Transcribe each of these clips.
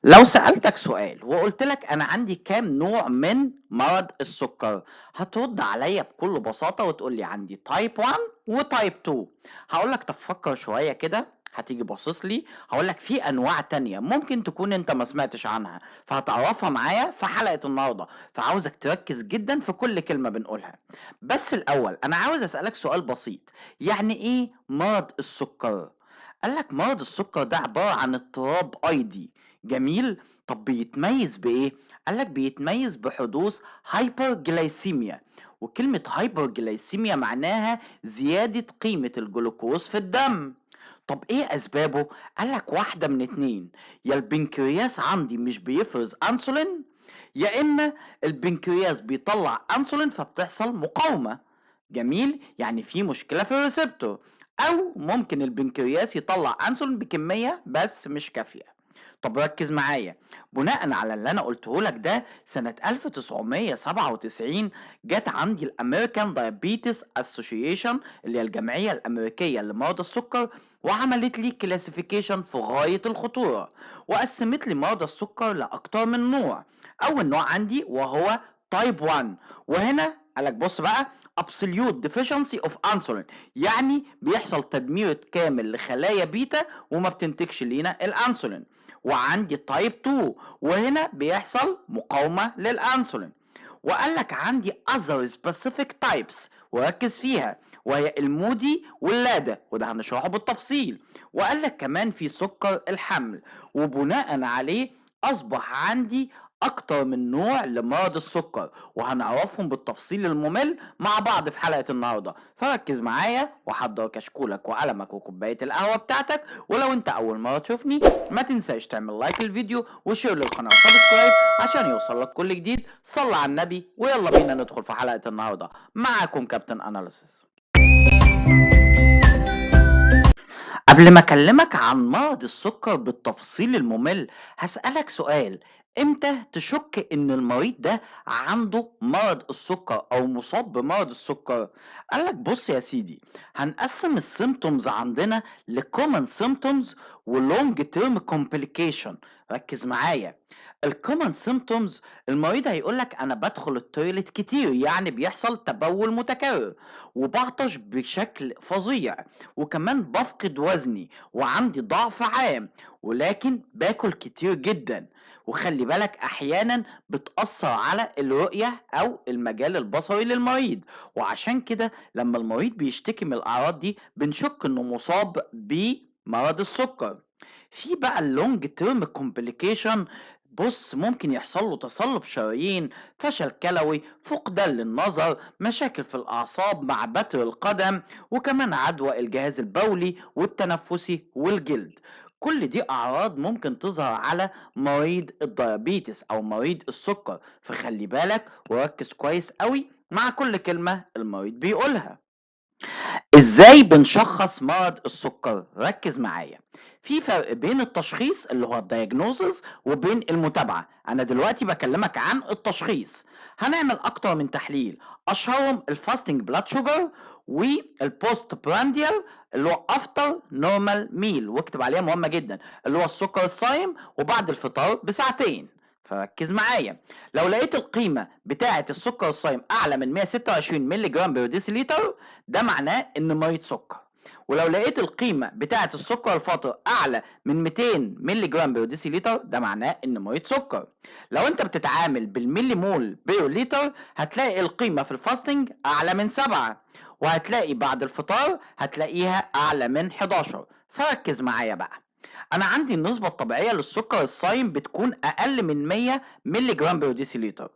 لو سألتك سؤال وقلت لك أنا عندي كام نوع من مرض السكر، هترد عليا بكل بساطة وتقول لي عندي تايب 1 وتايب 2. هقول لك طب فكر شوية كده، هتيجي باصص لي هقول لك في أنواع تانية ممكن تكون أنت ما سمعتش عنها، فهتعرفها معايا في حلقة النهاردة. فعاوزك تركز جدا في كل كلمة بنقولها. بس الأول أنا عاوز أسألك سؤال بسيط، يعني إيه مرض السكر؟ قال لك مرض السكر ده عبارة عن اضطراب أيضي. جميل. طب بيتميز بإيه؟ قال لك بيتميز بحدوث هايبرجلايسيميا، وكلمة هايبرجلايسيميا معناها زيادة قيمة الجلوكوز في الدم. طب ايه اسبابه؟ قال لك واحدة من اتنين، يا البنكرياس عندي مش بيفرز انسولين، يا اما البنكرياس بيطلع انسولين فبتحصل مقاومة. جميل، يعني في مشكلة في الريسبتور، او ممكن البنكرياس يطلع انسولين بكمية بس مش كافية. طب ركز معايا، بناء على اللي انا قلته لك ده سنة 1997 جت عندي الامريكان دايابيتس اسوشيشن اللي هي الجمعية الامريكية لمرضى السكر، وعملت لي كلاسيفيكيشن في غاية الخطورة، وقسمت لي مرضى السكر لاكتر من نوع. اول نوع عندي وهو تايب 1، وهنا قالك بص بقى absolute deficiency of insulin، يعني بيحصل تدمير كامل لخلايا بيتا وما بتنتجش لينا الانسولين. وعندي تايب 2، وهنا بيحصل مقاومة للأنسولين. وقال لك عندي other specific types وركز فيها، وهي المودي واللادة، وده هنشرحه بالتفصيل. وقال لك كمان في سكر الحمل، وبناء عليه أصبح عندي أكتر من نوع لمرض السكر، وهنعرفهم بالتفصيل الممل مع بعض في حلقة النهاردة. فركز معايا وحضر كشكولك وقلمك وكوباية القهوة بتاعتك، ولو انت أول مرة تشوفني ما تنساش تعمل لايك للفيديو وشير للقناة وسبسكرايب عشان يوصلك كل جديد. صل على النبي ويلا بينا ندخل في حلقة النهاردة. معاكم كابتن أناليسيس. قبل ما اكلمك عن مرض السكر بالتفصيل الممل، هسألك سؤال، امتى تشك ان المريض ده عنده مرض السكر او مصاب بمرض السكر؟ قالك بص يا سيدي، هنقسم السيمتومز عندنا لكومن سيمتومز ولونج تيرم كومبليكيشن. ركز معايا، الكومن سيمتومز المريض هيقولك انا بدخل التويليت كتير، يعني بيحصل تبول متكرر، وبعطش بشكل فظيع، وكمان بفقد وزني وعندي ضعف عام، ولكن باكل كتير جدا. وخلي بالك احيانا بتأثر على الرؤية او المجال البصري للمريض، وعشان كده لما المريض بيشتكي من الاعراض دي بنشك انه مصاب بمرض السكر. في بقى اللونج تيرم كومبليكيشن، بص ممكن يحصل له تصلب شرايين، فشل كلوي، فقدان للنظر، مشاكل في الأعصاب مع بتر القدم، وكمان عدوى الجهاز البولي والتنفسي والجلد. كل دي أعراض ممكن تظهر على مريض الديابيتس أو مريض السكر، فخلي بالك وركز كويس قوي مع كل كلمة المريض بيقولها. ازاي بنشخص مرض السكر؟ ركز معايا، في فرق بين التشخيص اللي هو الدايجنوزز وبين المتابعة. انا دلوقتي بكلمك عن التشخيص. هنعمل اكتر من تحليل، اشهرهم الفاستنج بلاد شوجر والبوست برانديال اللي هو افتر نورمال ميل، واكتب عليها مهمة جدا اللي هو السكر الصايم وبعد الفطار بساعتين. فركز معايا، لو لقيت القيمة بتاعة السكر الصايم أعلى من 126 مللي جرام بر ديسيليتر ده معناه إن مريض سكر. ولو لقيت القيمة بتاعة السكر الفاطر أعلى من 200 مللي جرام بر ديسيليتر ده معناه إن مريض سكر. لو أنت بتتعامل بالملي مول بير لتر هتلاقي القيمة في الفاستنج أعلى من 7، وهتلاقي بعد الفطار هتلاقيها أعلى من 11. فركز معايا بقى، انا عندي النسبة الطبيعية للسكر الصايم بتكون اقل من 100 مللي جرام بر ديسيليتر،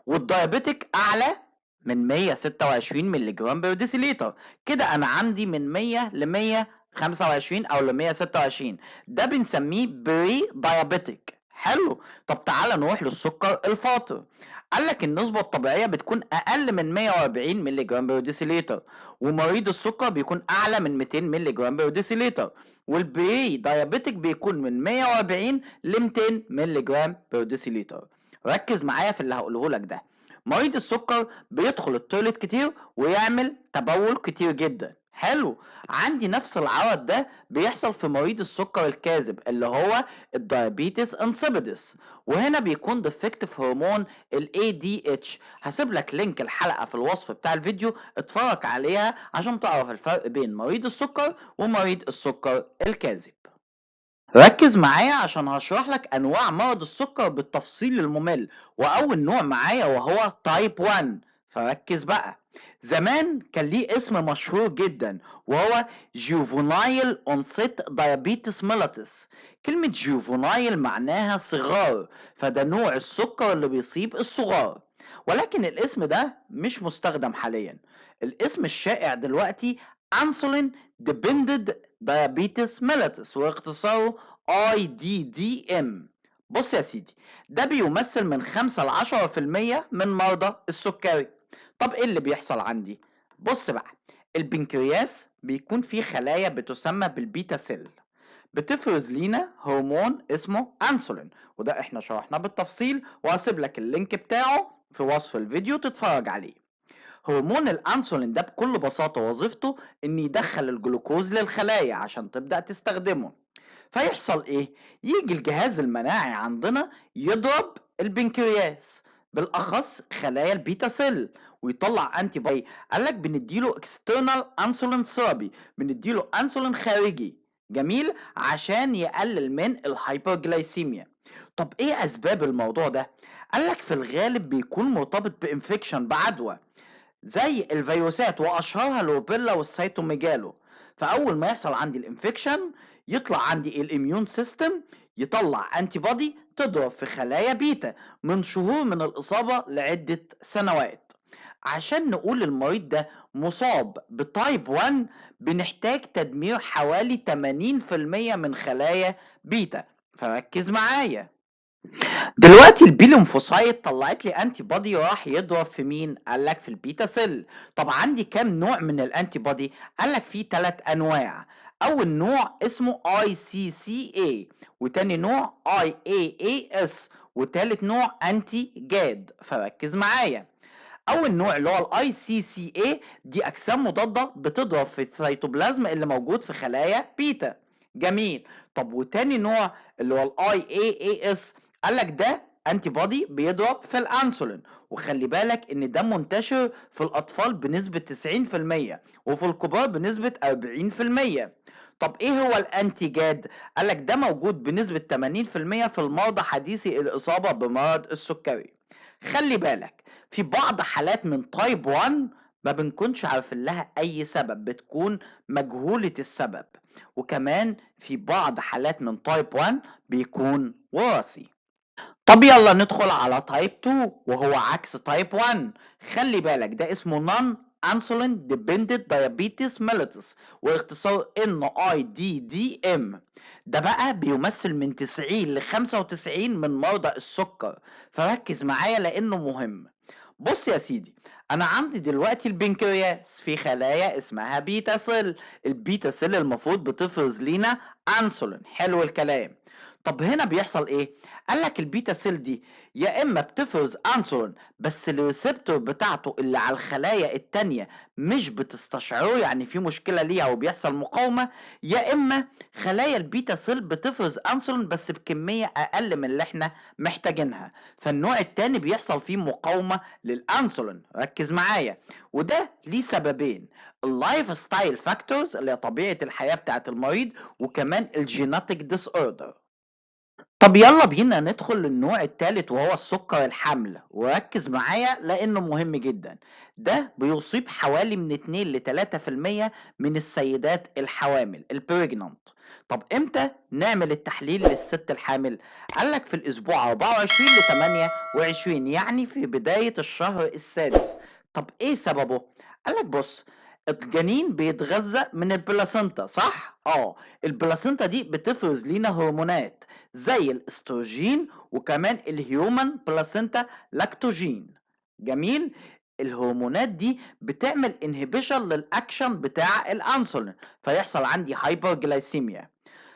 والدايابيتك اعلى من 126 مللي جرام بر ديسيليتر. كده انا عندي من 100 ل 125 او ل 126، ده بنسميه بري دايابيتك. حلو. طب تعالى نروح للسكر الفاطر. قال لك النسبة الطبيعية بتكون أقل من 140 مللي جرام بر ديسيليتر، ومريض السكر بيكون أعلى من 200 مللي جرام بر ديسيليتر، والبري دايابيتك بيكون من 140 ل 200 مللي جرام بر ديسيليتر. ركز معايا في اللي هقوله لك ده، مريض السكر بيدخل التويليت كتير ويعمل تبول كتير جدا. حلو. عندي نفس العرض ده بيحصل في مريض السكر الكاذب اللي هو الدايابيتس انسيبيدس، وهنا بيكون ديفكتيف هرمون ال ADH. هسيب لك لينك الحلقة في الوصف بتاع الفيديو، اتفرج عليها عشان تعرف الفرق بين مريض السكر ومريض السكر الكاذب. ركز معايا عشان هشرح لك انواع مرض السكر بالتفصيل الممل، واول نوع معايا وهو تايب 1. فركز بقى. زمان كان ليه اسم مشهور جدا وهو جوفونايل اونست دايابيتس ميليتس. كلمة جوفونايل معناها صغار، فده نوع السكر اللي بيصيب الصغار، ولكن الاسم ده مش مستخدم حاليا. الاسم الشائع دلوقتي انسولين ديبندد دايابيتس ميليتس، واختصاره IDDM. بص يا سيدي، ده بيمثل من 5 ل 10% من مرضى السكري. طب ايه اللي بيحصل عندي؟ بص بقى، البنكرياس بيكون فيه خلايا بتسمى بالبيتا سيل، بتفرز لينا هرمون اسمه انسولين، وده احنا شرحناه بالتفصيل وهسيب لك اللينك بتاعه في وصف الفيديو تتفرج عليه. هرمون الانسولين ده بكل بساطة وظيفته ان يدخل الجلوكوز للخلايا عشان تبدأ تستخدمه. فيحصل ايه؟ يجي الجهاز المناعي عندنا يضرب البنكرياس، بالاخص خلايا البيتا سيل، ويطلع انتي بودي. قالك بنديله اكسترنال انسولين ثيرابي، بنديله انسولين خارجي، جميل، عشان يقلل من الهايبرجلايسيميا. طب ايه اسباب الموضوع ده؟ قالك في الغالب بيكون مرتبط بانفكشن، بعدوى زي الفيروسات، واشهرها الروبيلا والسيتوميجالو. فاول ما يحصل عندي الانفكشن يطلع عندي الاميون سيستم يطلع انتي بودي تضرب في خلايا بيتا من شهور من الاصابه لعده سنوات. عشان نقول المريض ده مصاب بتايب 1 بنحتاج تدمير حوالي 80% من خلايا بيتا. فركز معايا. دلوقتي البيلينفوسايت طلعت لي انتي بودي راح يضرب في مين؟ قال لك في البيتا سيل. طب عندي كام نوع من الانتي بودي؟ قال لك في 3 انواع. اول نوع اسمه اي سي سي اي، وتاني نوع اي اي اي اس، وتالت نوع انتي جاد. فركز معايا. اول نوع اللي هو الاي سي سي اي دي اجسام مضاده بتضرب في السيتوبلازم اللي موجود في خلايا بيتا، جميل. طب وتاني نوع اللي هو الاي اي اي اس، قال لك ده انتي بودي بيضرب في الانسولين، وخلي بالك ان ده منتشر في الاطفال بنسبه 90% وفي الكبار بنسبه 40%. طب ايه هو الانتي جاد؟ قال لك ده موجود بنسبه 80% في المرضى حديثي الاصابه بمرض السكري. خلي بالك، في بعض حالات من تايب 1 ما بنكونش عارفين لها اي سبب، بتكون مجهولة السبب، وكمان في بعض حالات من تايب 1 بيكون وراثي. طب يلا ندخل على تايب 2 وهو عكس تايب 1. خلي بالك ده اسمه non insulin dependent diabetes mellitus، واختصار NIDDM. ده بقى بيمثل من 90 ل 95 من مرضى السكر. فركز معايا لانه مهم. بص يا سيدي، انا عندي دلوقتي البنكرياس في خلايا اسمها بيتا سيل. البيتا سيل المفروض بتفرز لينا انسولين، حلو الكلام. طب هنا بيحصل ايه؟ قال لك البيتا سيل دي يا اما بتفرز انسولين بس الريسبتور بتاعته اللي على الخلايا التانية مش بتستشعره، يعني في مشكلة ليها وبيحصل مقاومة، يا اما خلايا البيتا سيل بتفرز انسولين بس بكمية اقل من اللي احنا محتاجينها. فالنوع التاني بيحصل فيه مقاومة للانسولين. ركز معايا. وده ليه سببين: اللايف ستايل فاكتورز اللي هي طبيعة الحياة بتاعت المريض، وكمان الجيناتيك ديس اوردر. طب يلا بينا ندخل للنوع الثالث وهو السكر الحمل، وركز معايا لانه مهم جدا. ده بيصيب حوالي من 2 ل 3% من السيدات الحوامل البريجنانت. طب امتى نعمل التحليل للست الحامل؟ قالك في الاسبوع 24 ل 28، يعني في بداية الشهر السادس. طب ايه سببه؟ قالك بص، الجنين بيتغذى من البلاسنتا، صح؟ البلاسنتا دي بتفرز لينا هرمونات زي الاستروجين وكمان الهيومن بلاسينتا لاكتوجين، جميل. الهرمونات دي بتعمل انهبيشن للاكشن بتاع الانسولين، فيحصل عندي هايبرجلايسيميا.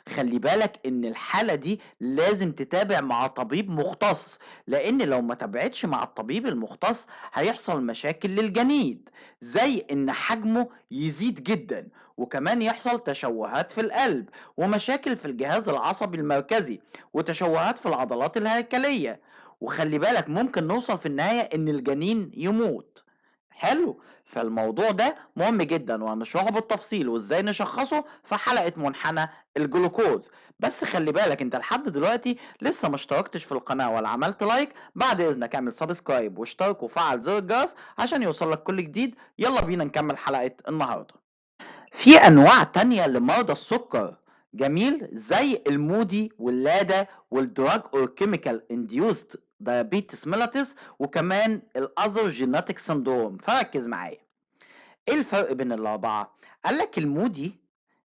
خلي بالك ان الحالة دي لازم تتابع مع طبيب مختص، لان لو ما تابعتش مع الطبيب المختص هيحصل مشاكل للجنين، زي ان حجمه يزيد جدا، وكمان يحصل تشوهات في القلب ومشاكل في الجهاز العصبي المركزي وتشوهات في العضلات الهيكلية. وخلي بالك ممكن نوصل في النهاية ان الجنين يموت. حلو. فالموضوع ده مهم جدا وهنشرحه بالتفصيل وازاي نشخصه في حلقة منحنى الجلوكوز. بس خلي بالك انت لحد دلوقتي لسه ما اشتركتش في القناة ولا عملت لايك، بعد اذنك اعمل سبسكرايب واشترك وفعل زر الجرس عشان يوصلك كل جديد. يلا بينا نكمل حلقة النهاردة. في انواع تانية لمرضى السكر، جميل، زي المودي واللادا والدراج اور كيميكال انديوست diabetes mellitus، وكمان الاذر جيناتيك سندروم. فركز معايا، ايه الفرق بين الاربعه؟ قال لك المودي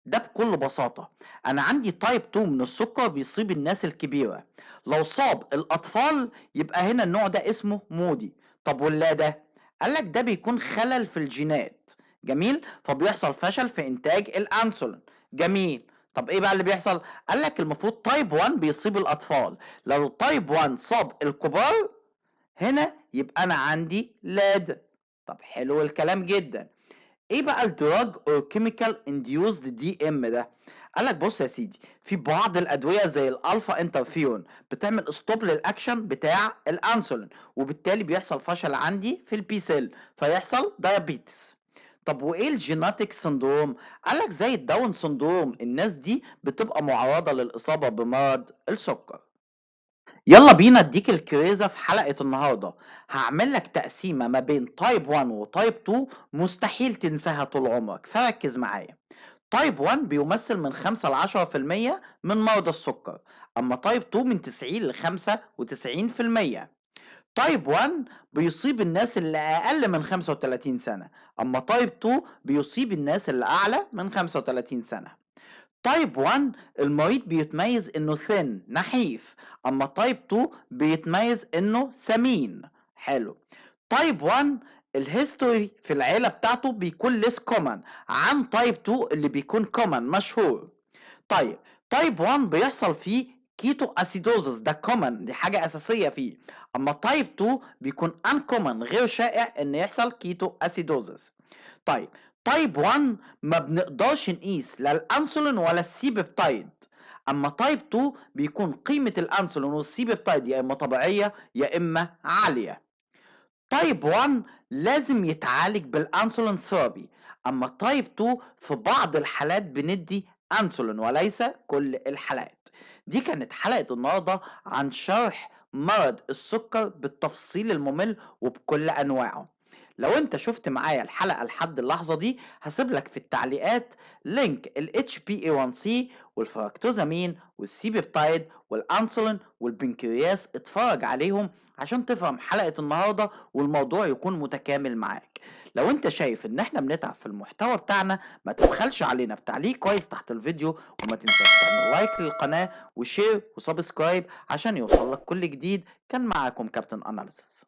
ده بكل بساطه انا عندي تايب 2 من السكر بيصيب الناس الكبيره، لو صاب الاطفال يبقى هنا النوع ده اسمه مودي. طب واللادا؟ قال لك ده بيكون خلل في الجينات، جميل، فبيحصل فشل في انتاج الانسولين، جميل. طب ايه بقى اللي بيحصل؟ قال لك المفروض تايب 1 بيصيب الاطفال، لو تايب 1 صاب الكبار هنا يبقى انا عندي لادا. طب حلو الكلام جدا. ايه بقى الدراج اور كيميكال انديوزد دي ام ده؟ قالك بص يا سيدي، في بعض الادويه زي الالفا انترفيون بتعمل ستوب للاكشن بتاع الانسولين، وبالتالي بيحصل فشل عندي في البي سيل فيحصل دايابيتس. طب وايه الجيناتيك سندروم؟ قالك زي الداون سندروم، الناس دي بتبقى معرضه للاصابه بمرض السكر. يلا بينا اديك الكريزة في حلقة النهاردة. هعمل لك تقسيمة ما بين تايب 1 وتايب 2 مستحيل تنساها طول عمرك، فركز معايا. تايب 1 بيمثل من 5 ل 10% من مرضى السكر، اما تايب 2 من 90 ل 95%. تايب 1 بيصيب الناس اللي اقل من 35 سنة، اما تايب 2 بيصيب الناس اللي اعلى من 35 سنة. تايب 1 المريض بيتميز انه ثين نحيف، اما تايب 2 بيتميز انه سمين. حلو. تايب 1 الهيستوري في العيلة بتاعته بيكون less common عن تايب 2 اللي بيكون common مشهور. طيب، تايب 1 بيحصل فيه كيتو اسيدوزس، ده كومن، دي حاجة أساسية فيه، أما تايب 2 بيكون uncommon غير شائع إن يحصل كيتو اسيدوزس. طيب، تايب 1 ما بنقدرش نقيس لا الانسولين ولا السي بيبتايد، اما تايب 2 بيكون قيمة الانسولين والسي بيبتايد يا اما طبيعية يا اما عالية. تايب 1 لازم يتعالج بالانسولين ثيرابي، اما تايب 2 في بعض الحالات بندي انسولين وليس كل الحالات. دي كانت حلقة النهاردة عن شرح مرض السكر بالتفصيل الممل وبكل انواعه. لو انت شفت معايا الحلقة لحد اللحظة دي هسيب لك في التعليقات لينك ال HbA1c والفركتوزامين والسي بيبتايد والانسولين والبنكرياس، اتفرج عليهم عشان تفهم حلقة النهاردة والموضوع يكون متكامل معاك. لو انت شايف ان احنا بنتعب في المحتوى بتاعنا ما تبخلش علينا بتعليق كويس تحت الفيديو، وما تنساش تعمل لايك للقناة وشير وسبسكرايب عشان يوصلك كل جديد. كان معاكم كابتن اناليسيس.